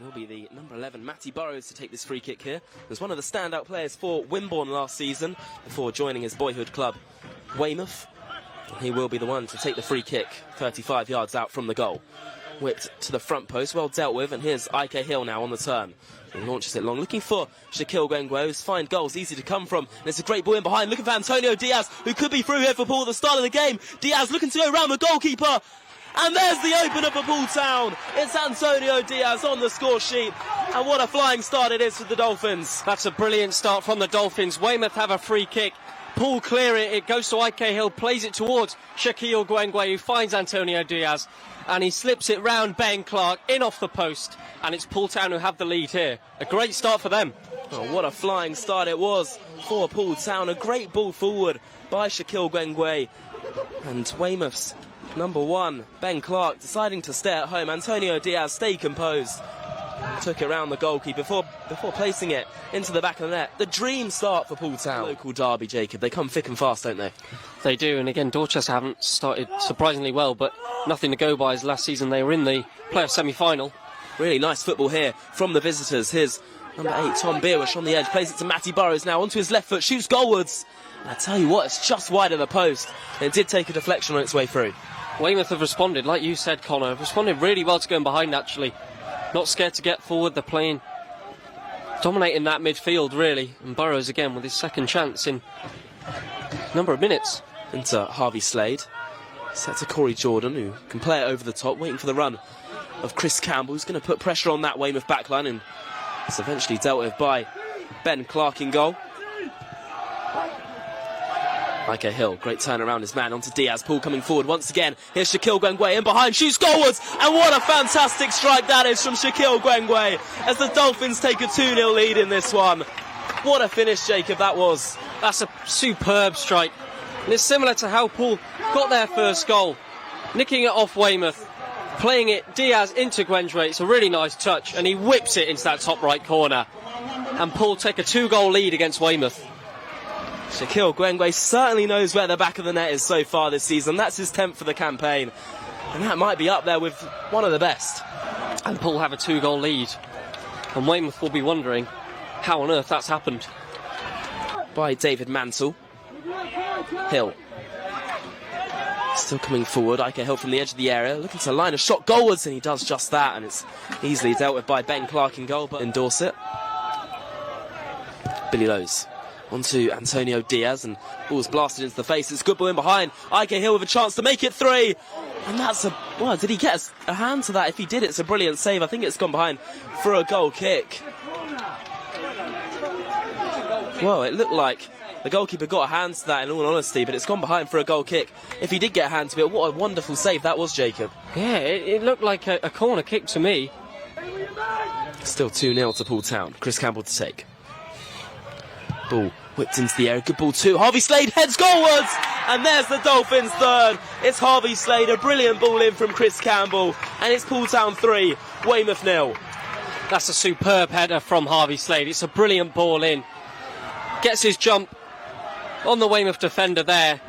It'll be the number 11, Matty Burrows, to take this free kick here. He was one of the standout players for Wimborne last season before joining his boyhood club, Weymouth. He will be the one to take the free kick, 35 yards out from the goal. Whipped to the front post, well dealt with, and here's Ike Hill now on the turn. He launches it long, looking for Shaquille Gwengwe, who's find goals easy to come from. And it's a great ball in behind, looking for Antonio Diaz, who could be through here for Poole at the start of the game. Diaz looking to go around the goalkeeper. And there's the opener for Poole Town. It's Antonio Diaz on the score sheet. And what a flying start it is for the Dolphins. That's a brilliant start from the Dolphins. Weymouth have a free kick. Poole clear it. It goes to Ike Hill, plays it towards Shaquille Gwengwe, who finds Antonio Diaz. And he slips it round Ben Clark, in off the post. And it's Poole Town who have the lead here. A great start for them. Oh, what a flying start it was for Poole Town. A great ball forward by Shaquille Gwengwe. And Weymouth's number 1, Ben Clark, deciding to stay at home. Antonio Diaz stayed composed. Took it round the goalkeeper before placing it into the back of the net. The dream start for Poole Town. Local derby, Jacob. They come thick and fast, don't they? They do, and again, Dorchester haven't started surprisingly well, but nothing to go by as last season they were in the playoff semi-final. Really nice football here from the visitors. Here's number 8, Tom Beerwish on the edge. Plays it to Matty Burrows now onto his left foot. Shoots goalwards. And I tell you what, it's just wide of the post. And it did take a deflection on its way through. Weymouth have responded, like you said, Connor, have responded really well to going behind, actually. Not scared to get forward. They're playing, dominating that midfield, really. And Burrows again with his second chance in a number of minutes. Into Harvey Slade. Set to Corey Jordan, who can play it over the top, waiting for the run of Chris Campbell, who's going to put pressure on that Weymouth backline, and it's eventually dealt with by Ben Clark in goal. Ike Hill, great turn around his man onto Diaz. Poole coming forward once again. Here's Shaquille Gwengwe in behind, shoots goalwards, and what a fantastic strike that is from Shaquille Gwengwe as the Dolphins take a 2-0 lead in this one. What a finish, Jacob, that was. That's a superb strike. And it's similar to how Poole got their first goal. Nicking it off Weymouth, playing it Diaz into Gwengwe. It's a really nice touch, and he whips it into that top right corner. And Poole take a 2-goal lead against Weymouth. Shaquille Gwengwe certainly knows where the back of the net is so far this season. That's his 10th for the campaign. And that might be up there with one of the best. And Poole have a 2-goal lead. And Weymouth will be wondering how on earth that's happened. By David Mansell. Hill. Still coming forward. Ike Hill from the edge of the area. Looking to line a shot goalwards, and he does just that. And it's easily dealt with by Ben Clark in goal, but endorse it. Billy Lowe's onto Antonio Diaz, and ball's blasted into the face. It's good ball in behind. Ike Hill with a chance to make it 3. And that's a... Well, did he get a hand to that? If he did, it's a brilliant save. I think it's gone behind for a goal kick. Well, it looked like the goalkeeper got a hand to that, in all honesty, but it's gone behind for a goal kick. If he did get a hand to it, what a wonderful save that was, Jacob. Yeah, it looked like a corner kick to me. Still 2-0 to Poole Town. Chris Campbell to take. Ball whipped into the area. Good ball too. Harvey Slade heads goalwards, and there's the Dolphins' third. It's Harvey Slade, a brilliant ball in from Chris Campbell, and it's Poole Town 3, Weymouth 0. That's a superb header from Harvey Slade. It's a brilliant ball in. Gets his jump on the Weymouth defender there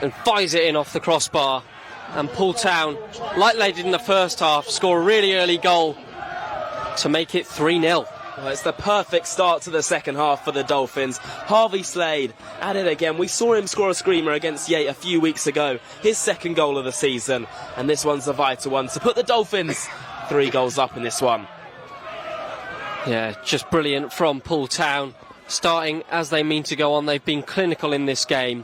and fires it in off the crossbar. And Poole Town, like they did in the first half, score a really early goal to make it 3-0. Well, it's the perfect start to the second half for the Dolphins. Harvey Slade at it again. We saw him score a screamer against Yate a few weeks ago. His second goal of the season. And this one's a vital one to put the Dolphins 3 goals up in this one. Yeah, just brilliant from Poole Town. Starting as they mean to go on. They've been clinical in this game.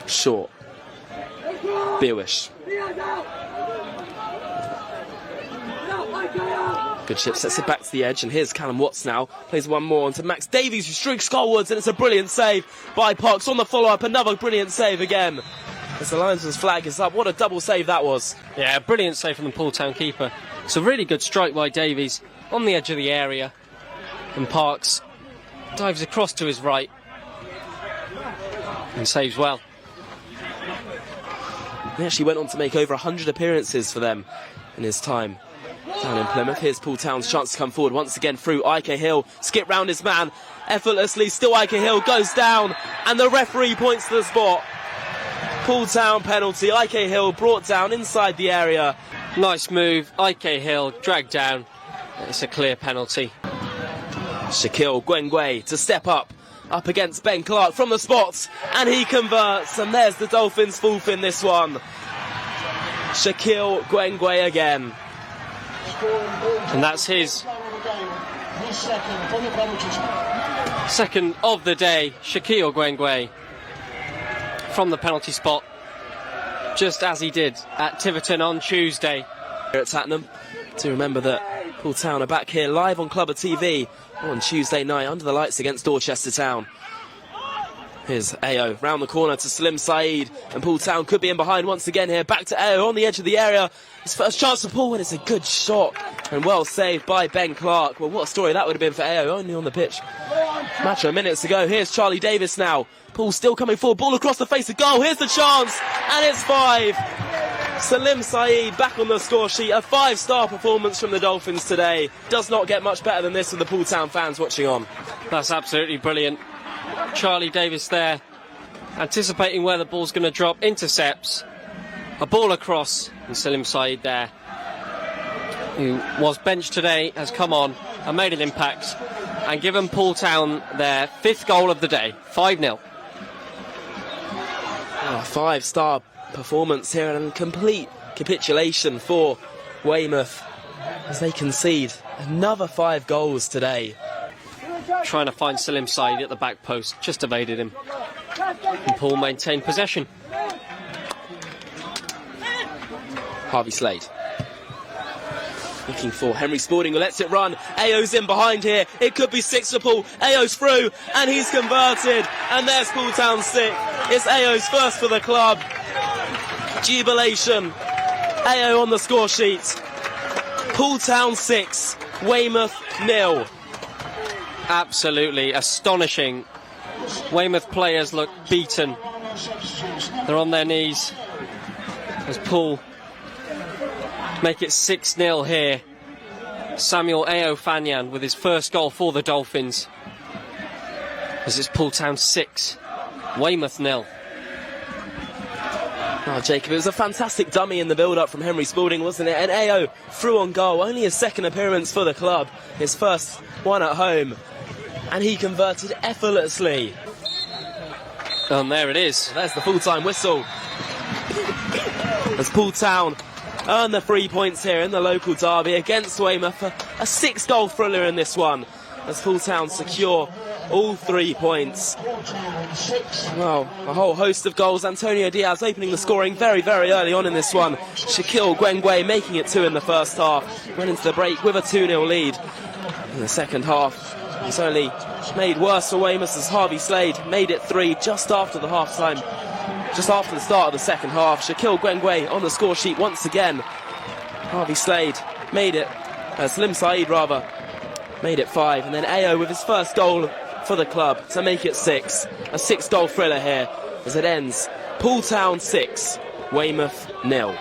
Short. Beerwish. Good chip, sets it back to the edge, and here's Callum Watts now. Plays one more onto Max Davies, who streaks goalwards, and it's a brilliant save by Parks on the follow-up. Another brilliant save again. As the linesman's flag is up, what a double save that was. Yeah, brilliant save from the Poole Town keeper. It's a really good strike by Davies on the edge of the area. And Parks dives across to his right and saves well. He actually went on to make over 100 appearances for them in his time down in Plymouth. Here's Poole Town's chance to come forward once again through Ike Hill. Skip round his man effortlessly. Still Ike Hill goes down, and the referee points to the spot. Poole Town penalty. Ike Hill brought down inside the area. Nice move. IK Hill dragged down. It's a clear penalty. Shaquille Gwengwe to step up against Ben Clark from the spots, and he converts, and there's the Dolphins' fourth in this one. Shaquille Gwengwe again. And that's his second of the day. Shaquille Gwengwe from the penalty spot, just as he did at Tiverton on Tuesday. Here at Tatnam, to remember that Poole Town are back here live on Clubber TV on Tuesday night under the lights against Dorchester Town. Here's Ayo round the corner to Salim Saeed, and Poole Town could be in behind once again here. Back to Ayo on the edge of the area. His first chance to Poole, and it's a good shot and well saved by Ben Clark. Well, what a story that would have been for Ayo, only on the pitch matter of minutes ago. Here's Charlie Davis now. Poole still coming forward, ball across the face of goal. Here's the chance, and it's 5. Salim Saeed back on the score sheet. A 5-star performance from the Dolphins today. Does not get much better than this for the Poole Town fans watching on. That's absolutely brilliant. Charlie Davis there, anticipating where the ball's going to drop, intercepts, a ball across, and Salim Saeed there, who was benched today, has come on and made an impact and given Poole Town their 5th goal of the day, 5-0. A 5-star performance here, and complete capitulation for Weymouth as they concede another 5 goals today. Trying to find Salim Saeed at the back post, just evaded him. And Poole maintained possession. Harvey Slade looking for Henry Spalding, who lets it run. Ayo's in behind here. It could be 6 for Poole. Ayo's through, and he's converted. And there's Poole Town 6. It's Ayo's first for the club. Jubilation. Ayo on the score sheet. Poole Town 6, Weymouth 0. Absolutely astonishing. Weymouth players look beaten. They're on their knees as Poole make it 6-0 here. Samuel Ayo Fanyan with his first goal for the Dolphins, as it's Poole Town 6, Weymouth 0. Oh, Jacob, it was a fantastic dummy in the build-up from Henry Spalding, wasn't it? And Ayo through on goal, only his 2nd appearance for the club, his first one at home, and he converted effortlessly. And there it is. There's the full-time whistle as Poole Town earn the 3 points here in the local derby against Weymouth. A 6-goal thriller in this one as Poole Town secure all 3 points. Well, a whole host of goals. Antonio Diaz opening the scoring very, very early on in this one. Shaquille Gwengwe making it 2 in the first half. Went into the break with a 2-0 lead. In the second half, it's only made worse for Weymouth as Harvey Slade made it 3 just after the half-time, just after the start of the second half. Shaquille Gwengwe on the score sheet once again. Harvey Slade made it, Salim Saeed rather, made it 5. And then Ayo with his first goal for the club to make it 6. A 6-goal thriller here as it ends. Poole Town 6, Weymouth 0.